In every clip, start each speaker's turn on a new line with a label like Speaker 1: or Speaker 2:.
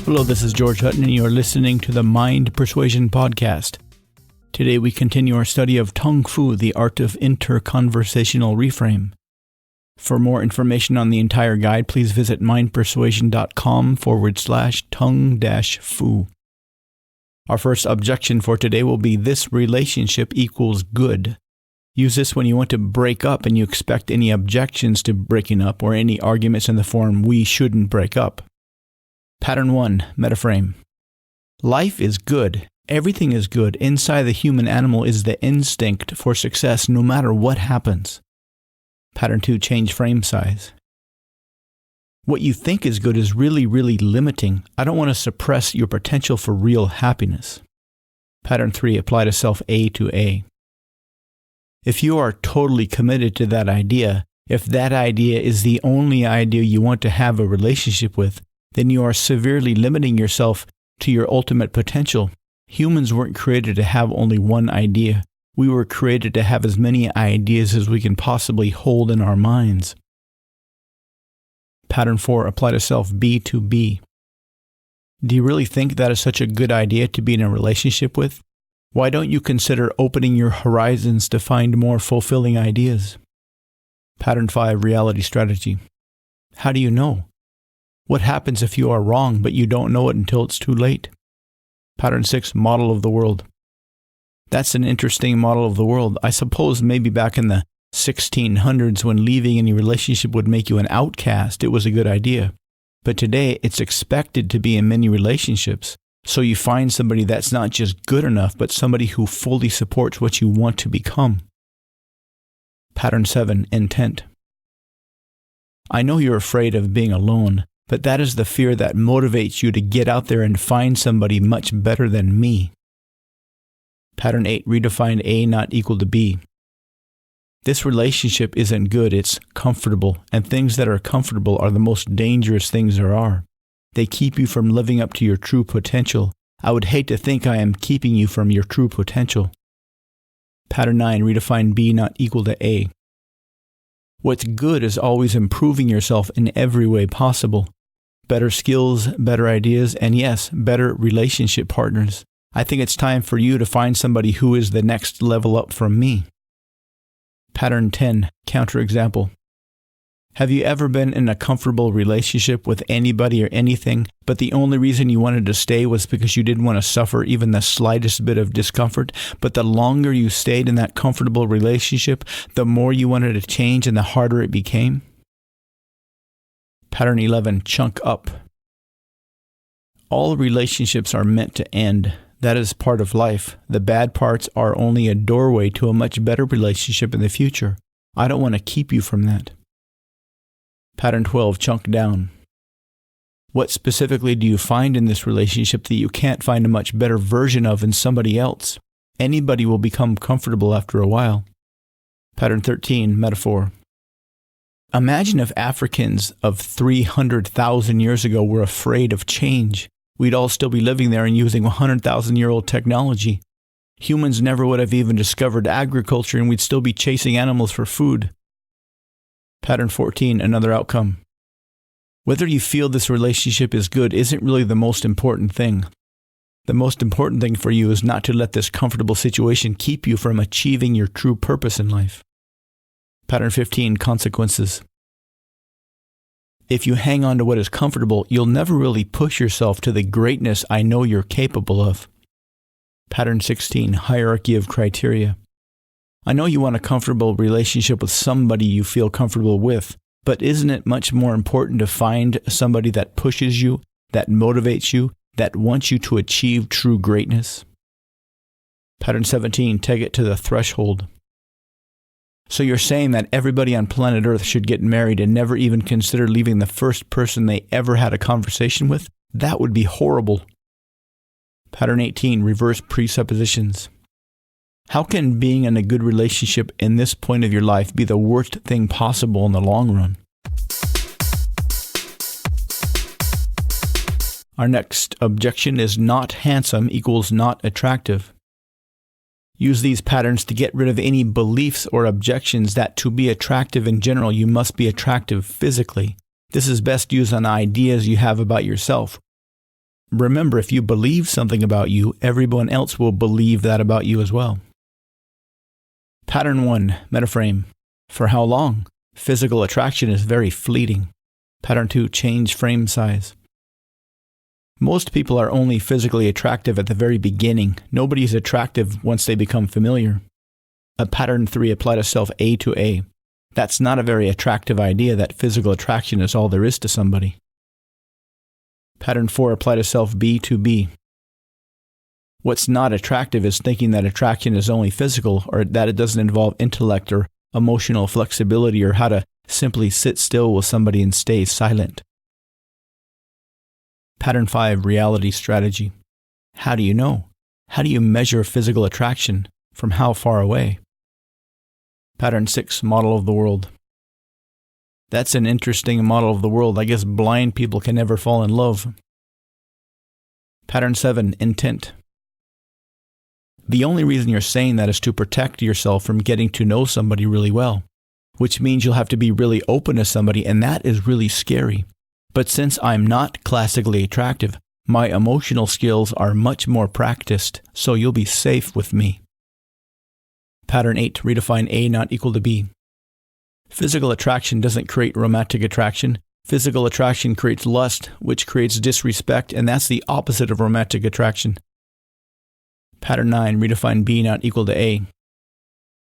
Speaker 1: Hello, this is George Hutton, and you're listening to the Mind Persuasion Podcast. Today we continue our study of Tung Fu, the art of interconversational reframe. For more information on the entire guide, please visit mindpersuasion.com/tung-fu. Our first objection for today will be this relationship equals good. Use this when you want to break up and you expect any objections to breaking up or any arguments in the form we shouldn't break up. Pattern 1, metaframe. Life is good. Everything is good. Inside the human animal is the instinct for success no matter what happens. Pattern 2, change frame size. What you think is good is really limiting. I don't want to suppress your potential for real happiness. Pattern 3, apply to self A to A. If you are totally committed to that idea, if that idea is the only idea you want to have a relationship with, then you are severely limiting yourself to your ultimate potential. Humans weren't created to have only one idea. We were created to have as many ideas as we can possibly hold in our minds. Pattern 4, apply to self B to B. Do you really think that is such a good idea to be in a relationship with? Why don't you consider opening your horizons to find more fulfilling ideas? Pattern 5, reality strategy. How do you know? What happens if you are wrong, but you don't know it until it's too late? Pattern 6, model of the world. That's an interesting model of the world. I suppose maybe back in the 1600s when leaving any relationship would make you an outcast, it was a good idea. But today, it's expected to be in many relationships. So you find somebody that's not just good enough, but somebody who fully supports what you want to become. Pattern 7, intent. I know you're afraid of being alone, but that is the fear that motivates you to get out there and find somebody much better than me. Pattern 8, redefine A not equal to B. This relationship isn't good, it's comfortable, and things that are comfortable are the most dangerous things there are. They keep you from living up to your true potential. I would hate to think I am keeping you from your true potential. Pattern 9, redefine B not equal to A. What's good is always improving yourself in every way possible. Better skills, better ideas, and yes, better relationship partners. I think it's time for you to find somebody who is the next level up from me. Pattern 10, counterexample. Have you ever been in a comfortable relationship with anybody or anything, but the only reason you wanted to stay was because you didn't want to suffer even the slightest bit of discomfort, but the longer you stayed in that comfortable relationship, the more you wanted to change and the harder it became? Pattern 11, chunk up. All relationships are meant to end. That is part of life. The bad parts are only a doorway to a much better relationship in the future. I don't want to keep you from that. Pattern 12, chunk down. What specifically do you find in this relationship that you can't find a much better version of in somebody else? Anybody will become comfortable after a while. Pattern 13, metaphor. Imagine if Africans of 300,000 years ago were afraid of change. We'd all still be living there and using 100,000-year-old technology. Humans never would have even discovered agriculture and we'd still be chasing animals for food. Pattern 14, another outcome. Whether you feel this relationship is good isn't really the most important thing. The most important thing for you is not to let this comfortable situation keep you from achieving your true purpose in life. Pattern 15, consequences. If you hang on to what is comfortable, you'll never really push yourself to the greatness I know you're capable of. Pattern 16, hierarchy of criteria. I know you want a comfortable relationship with somebody you feel comfortable with, but isn't it much more important to find somebody that pushes you, that motivates you, that wants you to achieve true greatness? Pattern 17, take it to the threshold. So you're saying that everybody on planet Earth should get married and never even consider leaving the first person they ever had a conversation with? That would be horrible. Pattern 18, reverse presuppositions. How can being in a good relationship in this point of your life be the worst thing possible in the long run? Our next objection is not handsome equals not attractive. Use these patterns to get rid of any beliefs or objections that to be attractive in general, you must be attractive physically. This is best used on ideas you have about yourself. Remember, if you believe something about you, everyone else will believe that about you as well. Pattern 1, metaframe. For how long? Physical attraction is very fleeting. Pattern 2, change frame size. Most people are only physically attractive at the very beginning. Nobody is attractive once they become familiar. Pattern 3, apply to self A to A. That's not a very attractive idea that physical attraction is all there is to somebody. Pattern 4, apply to self B to B. What's not attractive is thinking that attraction is only physical, or that it doesn't involve intellect or emotional flexibility, or how to simply sit still with somebody and stay silent. Pattern 5, reality strategy. How do you know? How do you measure physical attraction? From how far away? Pattern 6, model of the world. That's an interesting model of the world. I guess blind people can never fall in love. Pattern 7, intent. The only reason you're saying that is to protect yourself from getting to know somebody really well, which means you'll have to be really open to somebody, and that is really scary. But since I'm not classically attractive, my emotional skills are much more practiced, so you'll be safe with me. Pattern 8, redefine A not equal to B. Physical attraction doesn't create romantic attraction. Physical attraction creates lust, which creates disrespect, and that's the opposite of romantic attraction. Pattern 9, redefine B not equal to A.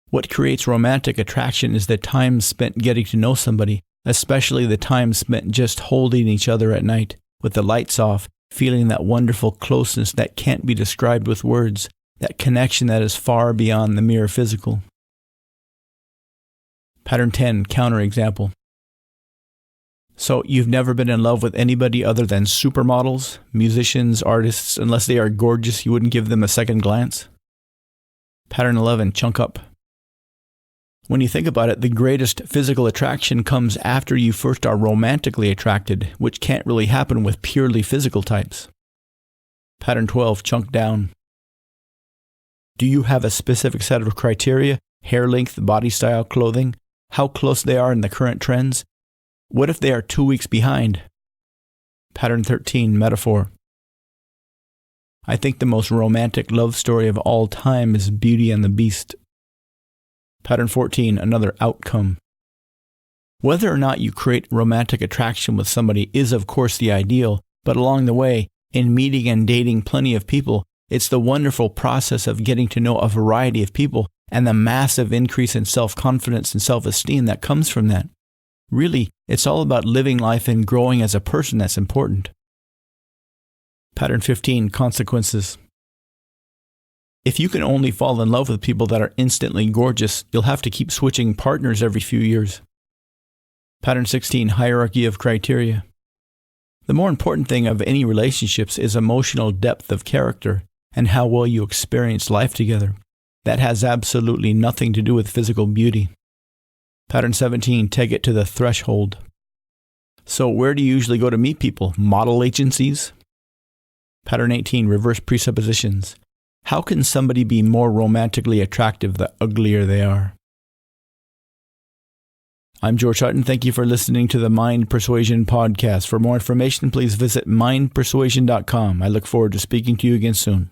Speaker 1: What creates romantic attraction is the time spent getting to know somebody, especially the time spent just holding each other at night, with the lights off, feeling that wonderful closeness that can't be described with words, that connection that is far beyond the mere physical. Pattern 10, counterexample. So you've never been in love with anybody other than supermodels, musicians, artists, unless they are gorgeous, you wouldn't give them a second glance? Pattern 11, chunk up. When you think about it, the greatest physical attraction comes after you first are romantically attracted, which can't really happen with purely physical types. Pattern 12, chunk down. Do you have a specific set of criteria? Hair length, body style, clothing? How close they are in the current trends? What if they are 2 weeks behind? Pattern 13, metaphor. I think the most romantic love story of all time is Beauty and the Beast. Pattern 14, another outcome. Whether or not you create romantic attraction with somebody is of course the ideal, but along the way, in meeting and dating plenty of people, it's the wonderful process of getting to know a variety of people and the massive increase in self-confidence and self-esteem that comes from that. Really, it's all about living life and growing as a person that's important. Pattern 15, consequences. If you can only fall in love with people that are instantly gorgeous, you'll have to keep switching partners every few years. Pattern 16, hierarchy of criteria. The more important thing of any relationships is emotional depth of character and how well you experience life together. That has absolutely nothing to do with physical beauty. Pattern 17, take it to the threshold. So where do you usually go to meet people? Model agencies? Pattern 18, reverse presuppositions. How can somebody be more romantically attractive the uglier they are? I'm George Hutton. Thank you for listening to the Mind Persuasion Podcast. For more information, please visit mindpersuasion.com. I look forward to speaking to you again soon.